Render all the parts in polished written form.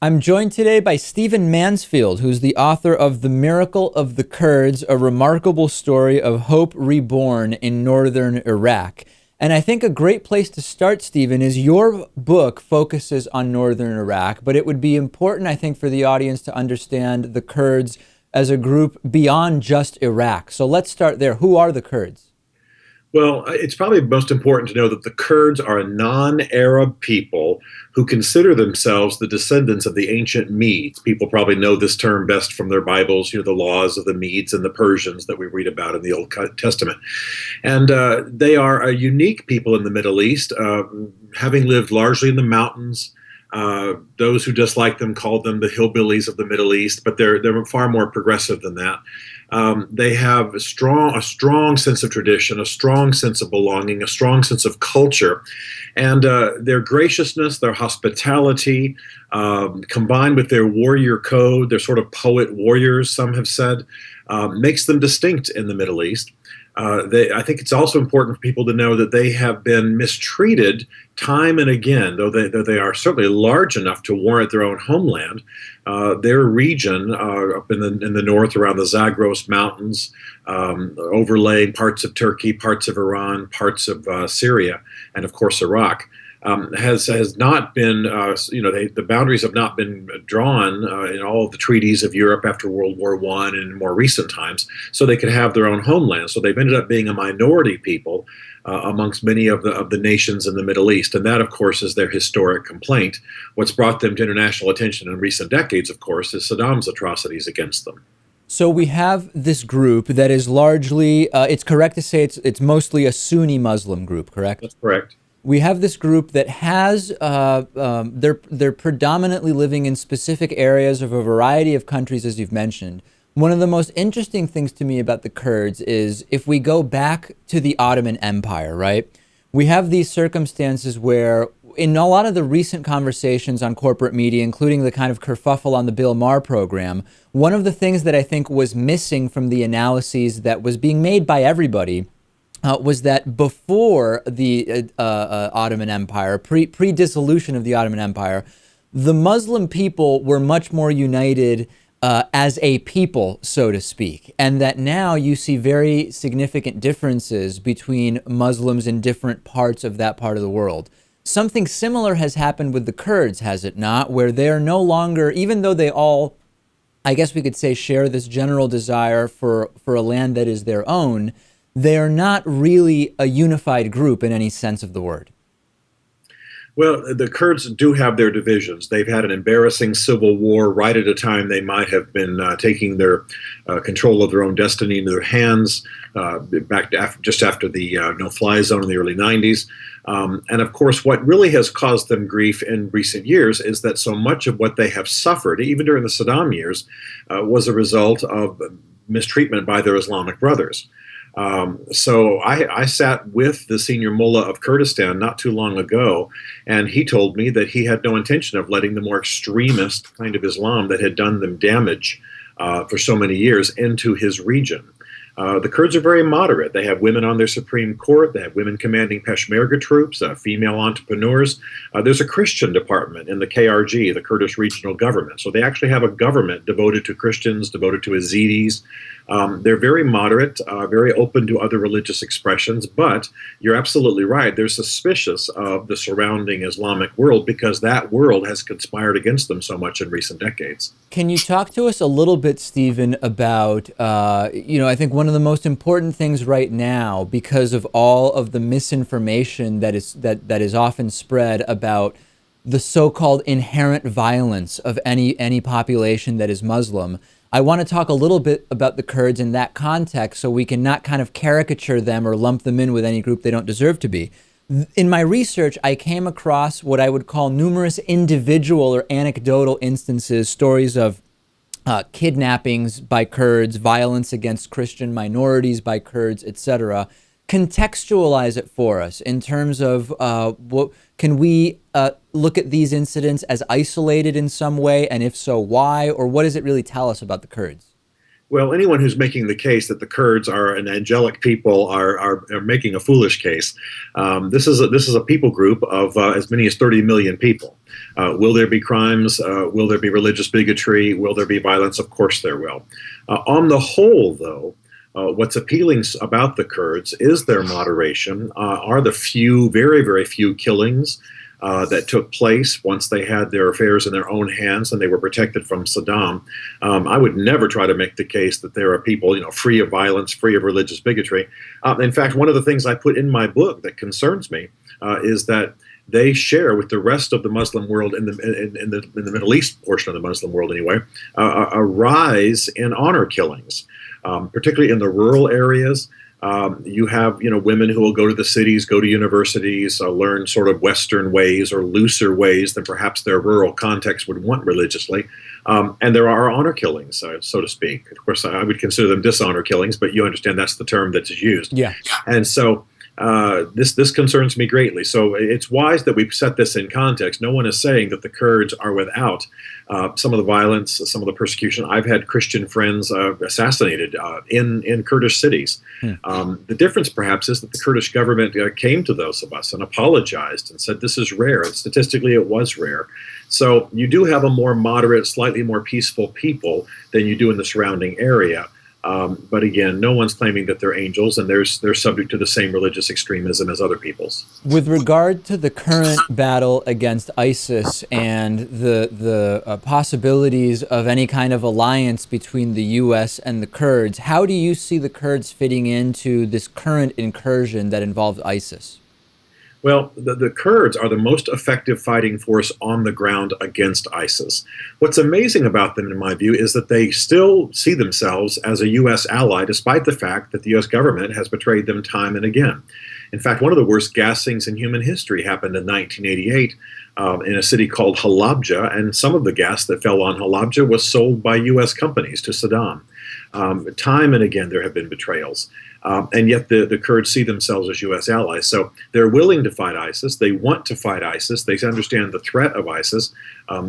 I'm joined today by Stephen Mansfield, who's the author of The Miracle of the Kurds, a remarkable story of hope reborn in northern Iraq. And I think a great place to start, Stephen, is your book focuses on northern Iraq, but it would be important, I think, for the audience to understand the Kurds as a group beyond just Iraq. So let's start there. Who are the Kurds? Well, it's probably most important to know that the Kurds are a non-Arab people who consider themselves the descendants of the ancient Medes. People probably know this term best from their Bibles, the laws of the Medes and the Persians that we read about in the Old Testament. And they are a unique people in the Middle East, having lived largely in the mountains. Those who dislike them called them the hillbillies of the Middle East, but they're far more progressive than that. They have a strong sense of tradition, a strong sense of belonging, a strong sense of culture, and their graciousness, their hospitality, combined with their warrior code, their sort of poet warriors, some have said, makes them distinct in the Middle East. I think it's also important for people to know that they have been mistreated time and again, though they are certainly large enough to warrant their own homeland. Their region up in the north around the Zagros Mountains, overlaying parts of Turkey, parts of Iran, parts of Syria, and of course Iraq. Has not been, the boundaries have not been drawn in all of the treaties of Europe after World War I and in more recent times, so they could have their own homeland. So they've ended up being a minority people amongst many of the nations in the Middle East, and that, of course, is their historic complaint. What's brought them to international attention in recent decades, of course, is Saddam's atrocities against them. So we have this group that is largely, it's correct to say it's mostly a Sunni Muslim group, correct? That's correct. We have this group that has, they're predominantly living in specific areas of a variety of countries, as you've mentioned. One of the most interesting things to me about the Kurds is if we go back to the Ottoman Empire, right? We have these circumstances where in a lot of the recent conversations on corporate media, including the kind of kerfuffle on the Bill Maher program, one of the things that I think was missing from the analyses that was being made by everybody was that before the Ottoman Empire, pre-dissolution of the Ottoman Empire, the Muslim people were much more united as a people, so to speak, and that now you see very significant differences between Muslims in different parts of that part of the world. Something similar has happened with the Kurds, has it not, where they're no longer, even though they all, I guess we could say, share this general desire for a land that is their own, they are not really a unified group in any sense of the word. Well, the Kurds do have their divisions. They've had an embarrassing civil war right at a time they might have been taking their control of their own destiny into their hands, just after the no-fly zone in the early 90s. And of course, what really has caused them grief in recent years is that so much of what they have suffered, even during the Saddam years, was a result of mistreatment by their Islamic brothers. So I sat with the senior mullah of Kurdistan not too long ago, and he told me that he had no intention of letting the more extremist kind of Islam that had done them damage for so many years into his region. The Kurds are very moderate. They have women on their Supreme Court. They have women commanding Peshmerga troops, female entrepreneurs. There's a Christian department in the KRG, the Kurdish Regional Government. So they actually have a government devoted to Christians, devoted to Yazidis. They're very moderate, very open to other religious expressions, but you're absolutely right. They're suspicious of the surrounding Islamic world because that world has conspired against them so much in recent decades. Can you talk to us a little bit, Stephen, about, I think one of the most important things right now, because of all of the misinformation that is often spread about the so-called inherent violence of any population that is Muslim, I want to talk a little bit about the Kurds in that context so we can not kind of caricature them or lump them in with any group they don't deserve to be. In my research, I came across what I would call numerous individual or anecdotal instances, stories of kidnappings by Kurds, violence against Christian minorities by Kurds, etc. Contextualize it for us in terms of what can we look at these incidents as isolated in some way, and if so, why? Or what does it really tell us about the Kurds? Well, anyone who's making the case that the Kurds are an angelic people are making a foolish case. This is a people group of as many as 30 million people. Will there be crimes? Will there be religious bigotry? Will there be violence? Of course there will. On the whole, though, what's appealing about the Kurds is their moderation, are the few, very, very few killings that took place once they had their affairs in their own hands and they were protected from Saddam. I would never try to make the case that there are people, free of violence, free of religious bigotry. In fact, one of the things I put in my book that concerns me is that they share with the rest of the Muslim world in the Middle East portion of the Muslim world anyway, a rise in honor killings, particularly in the rural areas. You have, women who will go to the cities, go to universities, learn sort of Western ways or looser ways than perhaps their rural context would want religiously. And there are honor killings, so to speak. Of course, I would consider them dishonor killings, but you understand that's the term that's used. Yeah. And so this concerns me greatly. So it's wise that we set this in context. No one is saying that the Kurds are without some of the violence, some of the persecution. I've had Christian friends assassinated in Kurdish cities. The difference, perhaps, is that the Kurdish government came to those of us and apologized and said this is rare. And statistically, it was rare. So you do have a more moderate, slightly more peaceful people than you do in the surrounding area. But again, no one's claiming that they're angels, and they're subject to the same religious extremism as other peoples. With regard to the current battle against ISIS and the possibilities of any kind of alliance between the U.S. and the Kurds, how do you see the Kurds fitting into this current incursion that involves ISIS? Well, the Kurds are the most effective fighting force on the ground against ISIS. What's amazing about them, in my view, is that they still see themselves as a U.S. ally, despite the fact that the U.S. government has betrayed them time and again. In fact, one of the worst gassings in human history happened in 1988 in a city called Halabja, and some of the gas that fell on Halabja was sold by U.S. companies to Saddam. Time and again, there have been betrayals. And yet the Kurds see themselves as U.S. allies. So they're willing to fight ISIS. They want to fight ISIS. They understand the threat of ISIS.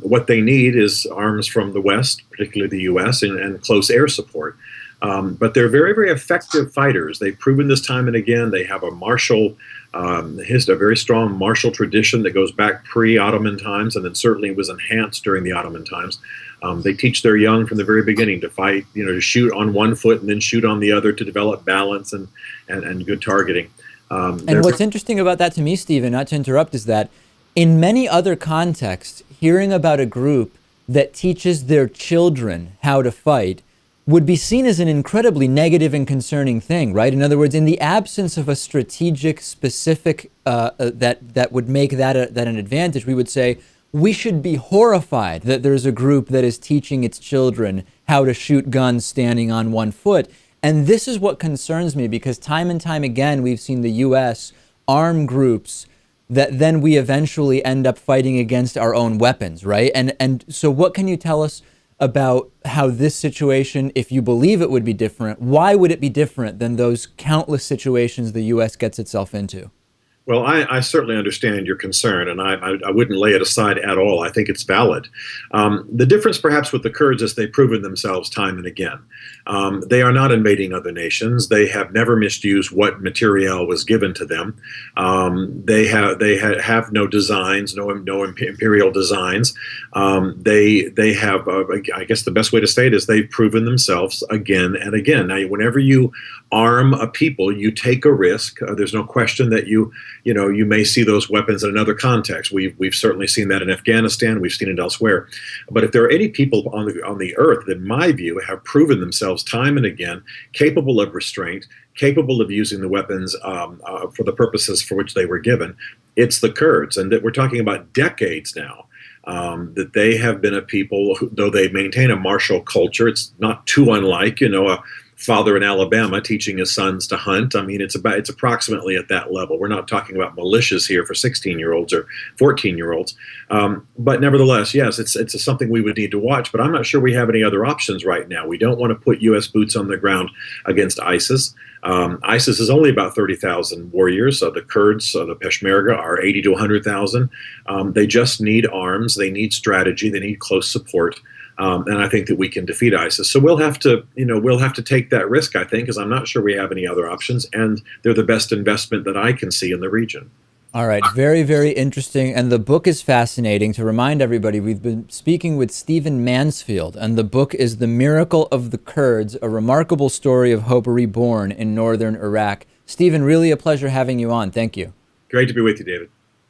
What they need is arms from the West, particularly the U.S., and close air support. But they're very, very effective fighters. They've proven this time and again. They have a very strong martial tradition that goes back pre-Ottoman times, and then certainly was enhanced during the Ottoman times. They teach their young from the very beginning to fight, to shoot on one foot and then shoot on the other to develop balance and good targeting. And what's interesting about that to me, Stephen, not to interrupt, is that in many other contexts, hearing about a group that teaches their children how to fight would be seen as an incredibly negative and concerning thing, right? In other words, in the absence of a strategic, specific that would make that an advantage, we would say, we should be horrified that there's a group that is teaching its children how to shoot guns standing on one foot. And this is what concerns me, because time and time again, we've seen the U.S. arm groups that then we eventually end up fighting against our own weapons, right? And so what can you tell us about how this situation, if you believe it would be different, why would it be different than those countless situations the U.S. gets itself into? Well, I certainly understand your concern, and I wouldn't lay it aside at all. I think it's valid. The difference, perhaps, with the Kurds is they've proven themselves time and again. They are not invading other nations. They have never misused what material was given to them. They have no designs, no imperial designs. They have, I guess the best way to say it is they've proven themselves again and again. Now, whenever you arm a people, you take a risk. There's no question that you may see those weapons in another context. We've certainly seen that in Afghanistan. We've seen it elsewhere. But if there are any people on the earth that, in my view, have proven themselves time and again capable of restraint, capable of using the weapons for the purposes for which they were given, it's the Kurds. And that we're talking about decades now. That they have been a people, though they maintain a martial culture, it's not too unlike, a father in Alabama teaching his sons to hunt. I mean, it's approximately at that level. We're not talking about militias here for 16-year-olds or 14-year-olds. But nevertheless, yes, it's something we would need to watch. But I'm not sure we have any other options right now. We don't want to put U.S. boots on the ground against ISIS. ISIS is only about 30,000 warriors. The Kurds, the Peshmerga, are 80 to 100,000. They just need arms, they need strategy, they need close support. And I think that we can defeat ISIS. So we'll have to take that risk, I think, because I'm not sure we have any other options. And they're the best investment that I can see in the region. All right, very, very interesting. And the book is fascinating. To remind everybody, we've been speaking with Stephen Mansfield, and the book is The Miracle of the Kurds, a remarkable story of hope reborn in northern Iraq. Stephen, really a pleasure having you on. Thank you. Great to be with you, David.